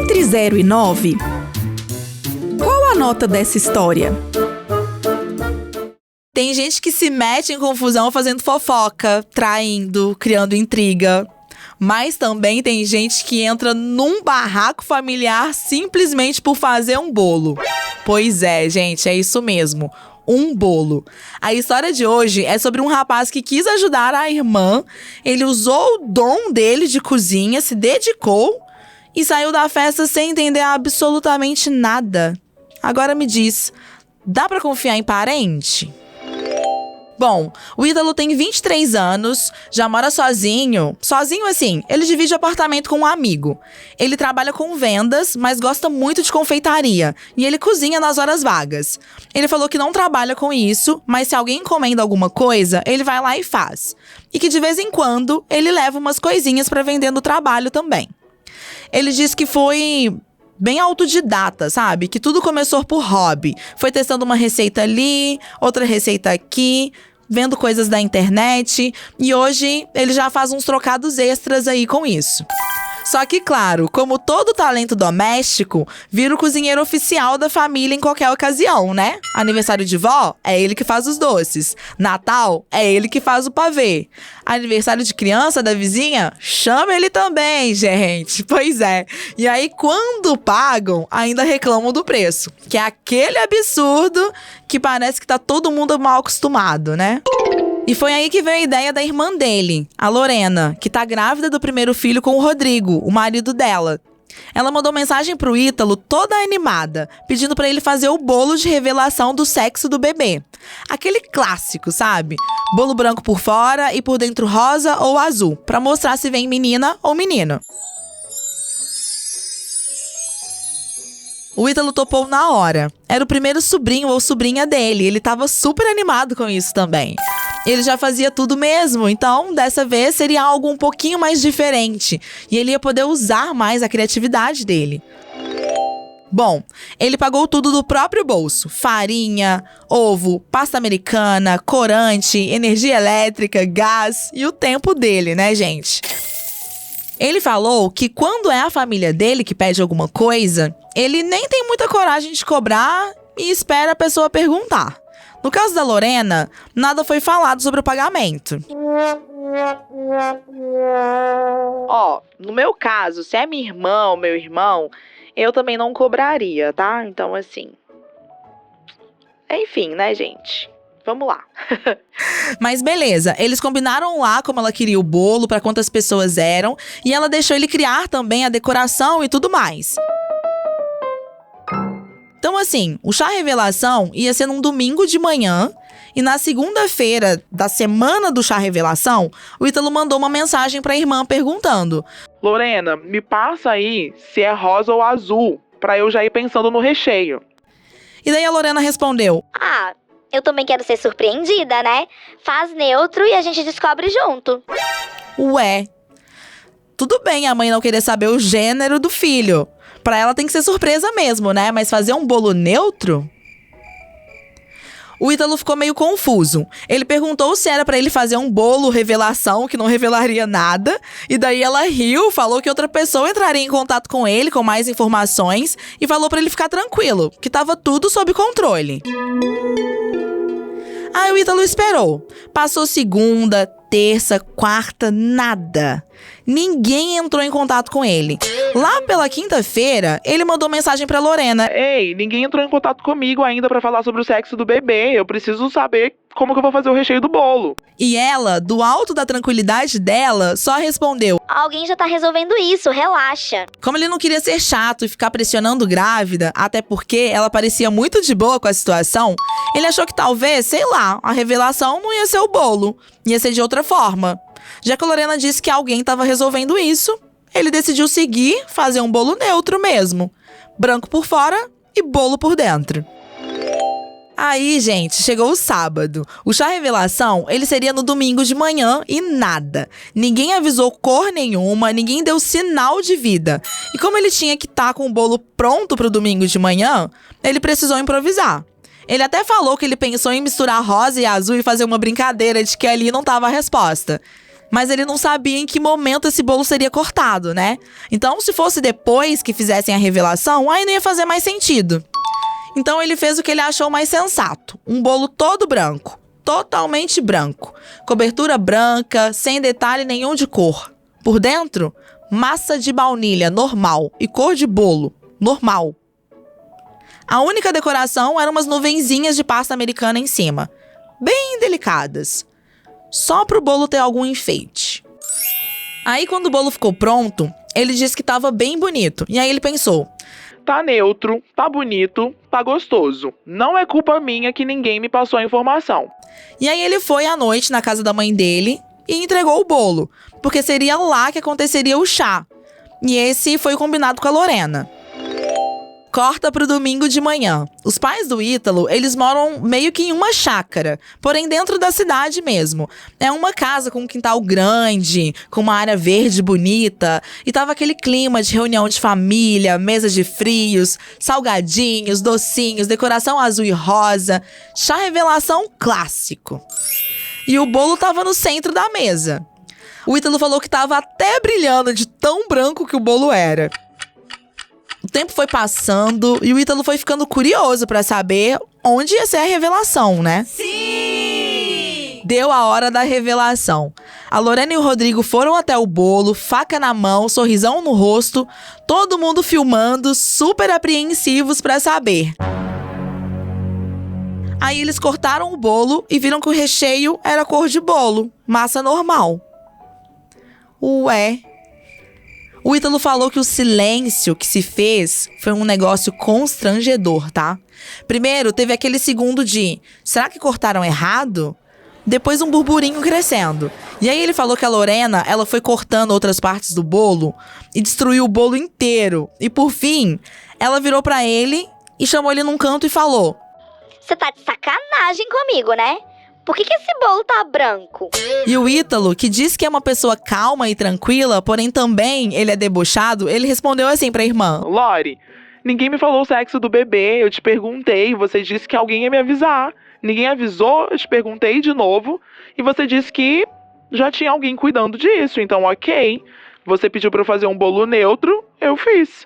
Entre 0 e 9, qual a nota dessa história? Tem gente que se mete em confusão fazendo fofoca, traindo, criando intriga. Mas também tem gente que entra num barraco familiar simplesmente por fazer um bolo. Pois é, gente, é isso mesmo. Um bolo. A história de hoje é sobre um rapaz que quis ajudar a irmã. Ele usou o dom dele de cozinha, se dedicou e saiu da festa sem entender absolutamente nada. Agora me diz, dá pra confiar em parente? Bom, o Ítalo tem 23 anos, já mora sozinho. Sozinho assim, ele divide apartamento com um amigo. Ele trabalha com vendas, mas gosta muito de confeitaria. E ele cozinha nas horas vagas. Ele falou que não trabalha com isso, mas se alguém encomenda alguma coisa, ele vai lá e faz. E que de vez em quando, ele leva umas coisinhas pra vender no trabalho também. Ele disse que foi bem autodidata, sabe? Que tudo começou por hobby. Foi testando uma receita ali, outra receita aqui, vendo coisas da internet. E hoje ele já faz uns trocados extras aí com isso. Só que, claro, como todo talento doméstico, vira o cozinheiro oficial da família em qualquer ocasião, né? Aniversário de vó, é ele que faz os doces. Natal, é ele que faz o pavê. Aniversário de criança da vizinha, chama ele também, gente. Pois é. E aí, quando pagam, ainda reclamam do preço. Que é aquele absurdo que parece que tá todo mundo mal acostumado, né? E foi aí que veio a ideia da irmã dele, a Lorena, que tá grávida do primeiro filho com o Rodrigo, o marido dela. Ela mandou mensagem pro Ítalo toda animada, pedindo pra ele fazer o bolo de revelação do sexo do bebê. Aquele clássico, sabe? Bolo branco por fora e por dentro rosa ou azul, pra mostrar se vem menina ou menino. O Ítalo topou na hora. Era o primeiro sobrinho ou sobrinha dele, ele tava super animado com isso também. Ele já fazia tudo mesmo, então dessa vez seria algo um pouquinho mais diferente. E ele ia poder usar mais a criatividade dele. Bom, ele pagou tudo do próprio bolso. Farinha, ovo, pasta americana, corante, energia elétrica, gás e o tempo dele, né, gente? Ele falou que quando é a família dele que pede alguma coisa, ele nem tem muita coragem de cobrar e espera a pessoa perguntar. No caso da Lorena, nada foi falado sobre o pagamento. No meu caso, se é minha irmã ou meu irmão, eu também não cobraria, tá? Então, assim... Enfim, né, gente? Vamos lá. Mas beleza, eles combinaram lá como ela queria o bolo, pra quantas pessoas eram, e ela deixou ele criar também a decoração e tudo mais. Então assim, o chá revelação ia ser num domingo de manhã, e na segunda-feira da semana do chá revelação, o Ítalo mandou uma mensagem pra irmã perguntando: Lorena, me passa aí se é rosa ou azul, pra eu já ir pensando no recheio. E daí a Lorena respondeu: eu também quero ser surpreendida, né? Faz neutro e a gente descobre junto. Ué, tudo bem a mãe não querer saber o gênero do filho. Pra ela tem que ser surpresa mesmo, né? Mas fazer um bolo neutro? O Ítalo ficou meio confuso. Ele perguntou se era pra ele fazer um bolo revelação, que não revelaria nada. E daí ela riu, falou que outra pessoa entraria em contato com ele com mais informações. E falou pra ele ficar tranquilo, que tava tudo sob controle. Aí o Ítalo esperou. Passou segunda, terça, quarta, nada. Ninguém entrou em contato com ele. Lá pela quinta-feira, ele mandou mensagem pra Lorena. Ei, ninguém entrou em contato comigo ainda pra falar sobre o sexo do bebê. Eu preciso saber como que eu vou fazer o recheio do bolo. E ela, do alto da tranquilidade dela, só respondeu: alguém já tá resolvendo isso, relaxa. Como ele não queria ser chato e ficar pressionando grávida, até porque ela parecia muito de boa com a situação, ele achou que talvez, sei lá, a revelação não ia ser o bolo, ia ser de outra forma. Já que a Lorena disse que alguém estava resolvendo isso, ele decidiu seguir, fazer um bolo neutro mesmo. Branco por fora e bolo por dentro. Aí, gente, chegou o sábado. O chá revelação, ele seria no domingo de manhã e nada. Ninguém avisou cor nenhuma, ninguém deu sinal de vida. E como ele tinha que estar com o bolo pronto pro domingo de manhã, ele precisou improvisar. Ele até falou que ele pensou em misturar rosa e azul e fazer uma brincadeira de que ali não tava a resposta. Mas ele não sabia em que momento esse bolo seria cortado, né? Então, se fosse depois que fizessem a revelação, aí não ia fazer mais sentido. Então, ele fez o que ele achou mais sensato. Um bolo todo branco. Totalmente branco. Cobertura branca, sem detalhe nenhum de cor. Por dentro, massa de baunilha normal e cor de bolo normal. A única decoração eram umas nuvenzinhas de pasta americana em cima. Bem delicadas. Só pro bolo ter algum enfeite. Aí, quando o bolo ficou pronto, ele disse que tava bem bonito. E aí ele pensou: Tá neutro, tá bonito, tá gostoso. Não é culpa minha que ninguém me passou a informação. E aí ele foi à noite na casa da mãe dele e entregou o bolo, porque seria lá que aconteceria o chá. E esse foi combinado com a Lorena. Corta pro domingo de manhã. Os pais do Ítalo, eles moram meio que em uma chácara, porém dentro da cidade mesmo. É uma casa com um quintal grande, com uma área verde bonita, e tava aquele clima de reunião de família, mesa de frios, salgadinhos, docinhos, decoração azul e rosa, chá revelação clássico. E o bolo tava no centro da mesa. O Ítalo falou que tava até brilhando de tão branco que o bolo era. O tempo foi passando e o Ítalo foi ficando curioso pra saber onde ia ser a revelação, né? Sim! Deu a hora da revelação. A Lorena e o Rodrigo foram até o bolo, faca na mão, sorrisão no rosto, todo mundo filmando, super apreensivos pra saber. Aí eles cortaram o bolo e viram que o recheio era cor de bolo, massa normal. Ué... O Ítalo falou que o silêncio que se fez foi um negócio constrangedor, tá? Primeiro, teve aquele segundo de: será que cortaram errado? Depois um burburinho crescendo. E aí ele falou que a Lorena, ela foi cortando outras partes do bolo e destruiu o bolo inteiro. E por fim, ela virou pra ele e chamou ele num canto e falou: Você tá de sacanagem comigo, né? Por que esse bolo tá branco? E o Ítalo, que diz que é uma pessoa calma e tranquila, porém também ele é debochado, ele respondeu assim pra irmã: Lori, ninguém me falou o sexo do bebê, eu te perguntei, você disse que alguém ia me avisar. Ninguém avisou, eu te perguntei de novo, e você disse que já tinha alguém cuidando disso, então ok. Você pediu pra eu fazer um bolo neutro, eu fiz.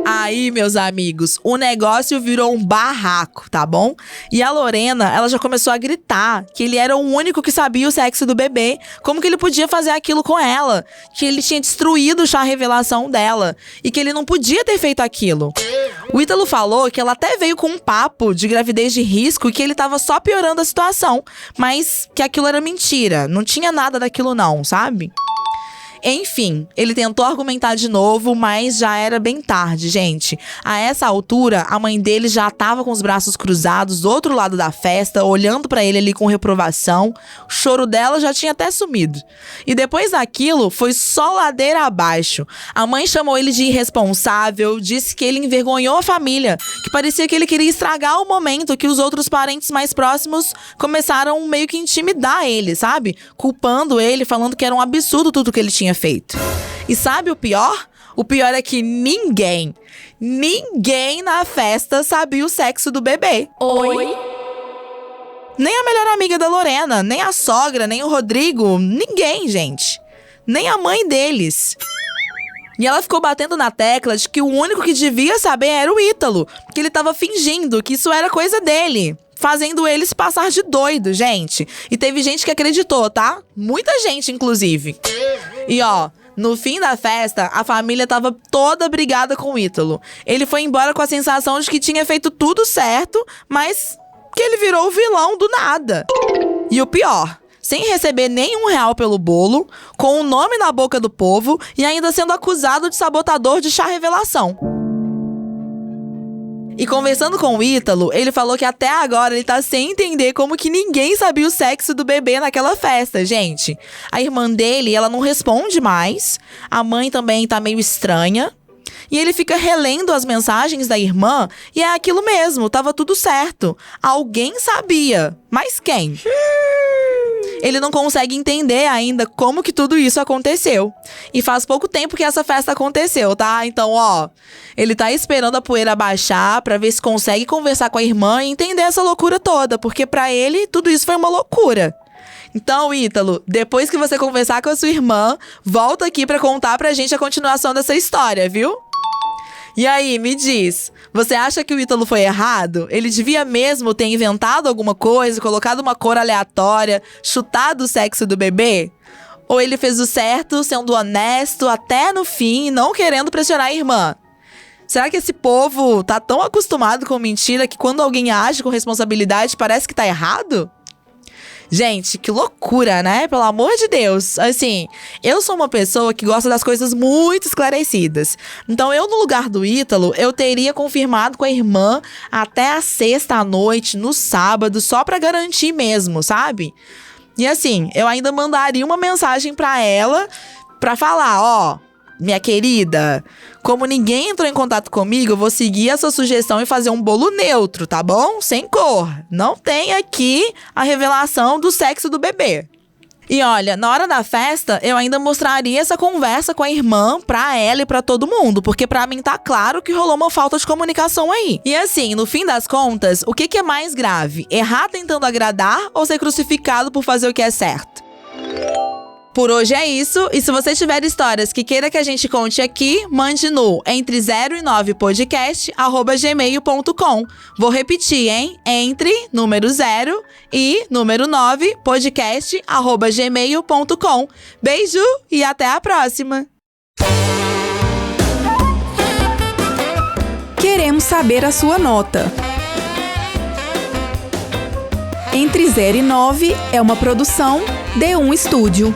Aí, meus amigos, o negócio virou um barraco, tá bom? E a Lorena, ela já começou a gritar que ele era o único que sabia o sexo do bebê. Como que ele podia fazer aquilo com ela? Que ele tinha destruído o chá revelação dela. E que ele não podia ter feito aquilo. O Ítalo falou que ela até veio com um papo de gravidez de risco e que ele tava só piorando a situação. Mas que aquilo era mentira. Não tinha nada daquilo não, sabe? Enfim, ele tentou argumentar de novo, mas já era bem tarde, gente. A essa altura, a mãe dele já tava com os braços cruzados do outro lado da festa, olhando pra ele ali com reprovação. O choro dela já tinha até sumido. E depois daquilo, foi só ladeira abaixo. A mãe chamou ele de irresponsável, disse que ele envergonhou a família, que parecia que ele queria estragar o momento que os outros parentes mais próximos começaram meio que intimidar ele, sabe? Culpando ele, falando que era um absurdo tudo que ele tinha feito. E sabe o pior? O pior é que ninguém na festa sabia o sexo do bebê. Oi? Nem a melhor amiga da Lorena, nem a sogra, nem o Rodrigo, ninguém, gente. Nem a mãe deles. E ela ficou batendo na tecla de que o único que devia saber era o Ítalo, que ele tava fingindo que isso era coisa dele. Fazendo ele se passar de doido, gente. E teve gente que acreditou, tá? Muita gente, inclusive. E ó, no fim da festa, a família tava toda brigada com o Ítalo. Ele foi embora com a sensação de que tinha feito tudo certo, mas que ele virou o vilão do nada. E o pior, sem receber nenhum real pelo bolo, com o nome na boca do povo e ainda sendo acusado de sabotador de chá revelação. E conversando com o Ítalo, ele falou que até agora ele tá sem entender como que ninguém sabia o sexo do bebê naquela festa, gente. A irmã dele, ela não responde mais. A mãe também tá meio estranha. E ele fica relendo as mensagens da irmã e é aquilo mesmo, tava tudo certo. Alguém sabia, mas quem? Ele não consegue entender ainda como que tudo isso aconteceu. E faz pouco tempo que essa festa aconteceu, tá? Então, ó, ele tá esperando a poeira baixar pra ver se consegue conversar com a irmã e entender essa loucura toda, porque pra ele tudo isso foi uma loucura. Então, Ítalo, depois que você conversar com a sua irmã, volta aqui pra contar pra gente a continuação dessa história, viu? E aí, me diz, você acha que o Ítalo foi errado? Ele devia mesmo ter inventado alguma coisa, colocado uma cor aleatória, chutado o sexo do bebê? Ou ele fez o certo, sendo honesto até no fim e não querendo pressionar a irmã? Será que esse povo tá tão acostumado com mentira que quando alguém age com responsabilidade parece que tá errado? Gente, que loucura, né? Pelo amor de Deus. Assim, eu sou uma pessoa que gosta das coisas muito esclarecidas. Então, eu, no lugar do Ítalo, eu teria confirmado com a irmã até a sexta à noite, no sábado, só pra garantir mesmo, sabe? E assim, eu ainda mandaria uma mensagem pra ela pra falar, ó, minha querida, como ninguém entrou em contato comigo, eu vou seguir a sua sugestão e fazer um bolo neutro, tá bom? Sem cor. Não tem aqui a revelação do sexo do bebê. E olha, na hora da festa, eu ainda mostraria essa conversa com a irmã pra ela e pra todo mundo, porque pra mim tá claro que rolou uma falta de comunicação aí. E assim, no fim das contas, o que é mais grave? Errar tentando agradar ou ser crucificado por fazer o que é certo? Por hoje é isso, e se você tiver histórias que queira que a gente conte aqui, mande no entre 0 e 9 podcast@gmail.com. Vou repetir, hein? Entre número 0 e número 9 podcast@gmail.com. Beijo e até a próxima! Queremos saber a sua nota. Entre 0 e 9 é uma produção D1 Estúdio.